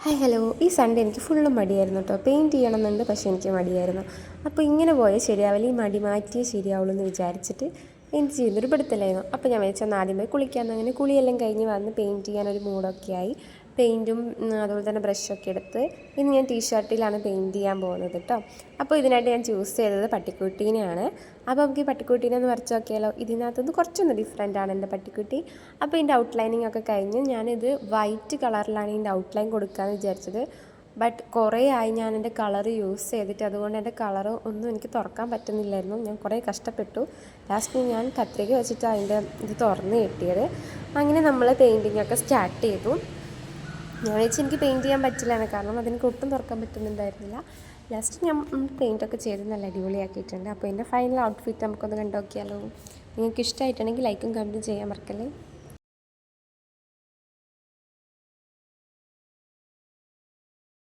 Hi hello. ഈ Sunday എനിക്ക് ഫുള്ളും മടിയായിരുന്നു കേട്ടോ. പെയിൻറ്റ് ചെയ്യണമെന്നുണ്ട്, പക്ഷേ എനിക്ക് മടിയായിരുന്നു. അപ്പോൾ ഇങ്ങനെ പോയാൽ ശരിയാവില്ല, ഈ മടി മാറ്റിയേ ശരിയാവുള്ളൂ എന്ന് വിചാരിച്ചിട്ട് എന്ത് ചെയ്യുന്നൊരു പിടുത്തലായിരുന്നു. അപ്പോൾ ഞാൻ വിചാരിച്ചാൽ ആദ്യം പോയി കുളിക്കാമെന്ന്. അങ്ങനെ കുളിയെല്ലാം കഴിഞ്ഞ് വന്ന് പെയിൻറ്റ് ചെയ്യാനൊരു മൂഡൊക്കെ ആയി. പെയിൻറ്റും അതുപോലെ തന്നെ ബ്രഷൊക്കെ എടുത്ത് ഇന്ന് ഞാൻ ടീഷർട്ടിലാണ് പെയിൻറ്റ് ചെയ്യാൻ പോകുന്നത് കേട്ടോ. അപ്പോൾ ഇതിനായിട്ട് ഞാൻ ചൂസ് ചെയ്തത് പട്ടിക്കുട്ടീനെയാണ്. അപ്പോൾ നമുക്ക് ഈ പട്ടിക്കുട്ടീനെ ഒന്ന് വരച്ച് നോക്കിയാലോ. ഇതിനകത്തുനിന്ന് കുറച്ചൊന്ന് ഡിഫറെൻ്റ് ആണ് എൻ്റെ പട്ടിക്കുട്ടി. അപ്പോൾ ഇതിൻ്റെ ഔട്ട്ലൈനിങ് ഒക്കെ കഴിഞ്ഞ് ഞാനിത് വൈറ്റ് കളറിലാണ് ഇതിൻ്റെ ഔട്ട്ലൈൻ കൊടുക്കാമെന്ന് വിചാരിച്ചത്. ബട്ട് കുറേ ആയി ഞാൻ എൻ്റെ കളർ യൂസ് ചെയ്തിട്ട്, അതുകൊണ്ട് എൻ്റെ കളർ ഒന്നും എനിക്ക് തുറക്കാൻ പറ്റുന്നില്ലായിരുന്നു. ഞാൻ കുറേ കഷ്ടപ്പെട്ടു. ലാസ്റ്റ് ഞാൻ കത്രിക വെച്ചിട്ട് അതിൻ്റെ ഇത് തുറന്ന് കിട്ടിയത്. അങ്ങനെ നമ്മൾ പെയിൻറ്റിങ് ഒക്കെ സ്റ്റാർട്ട് ചെയ്തു. ഞാൻ വെച്ച് എനിക്ക് പെയിൻറ്റ് ചെയ്യാൻ പറ്റില്ലാണ്, കാരണം അതെനിക്ക് ഒട്ടും തുറക്കാൻ പറ്റുന്നുണ്ടായിരുന്നില്ല. ലാസ്റ്റ് ഞാൻ പെയിൻറ്റൊക്കെ ചെയ്ത് നല്ല അടിപൊളിയാക്കിയിട്ടുണ്ട്. അപ്പോൾ എൻ്റെ ഫൈനൽ ഔട്ട്ഫിറ്റ് നമുക്കൊന്ന് കണ്ടു നോക്കിയാലോ. നിങ്ങൾക്ക് ഇഷ്ടമായിട്ടുണ്ടെങ്കിൽ ലൈക്കും കമൻറ്റും ചെയ്യാൻ മറക്കല്ലേ.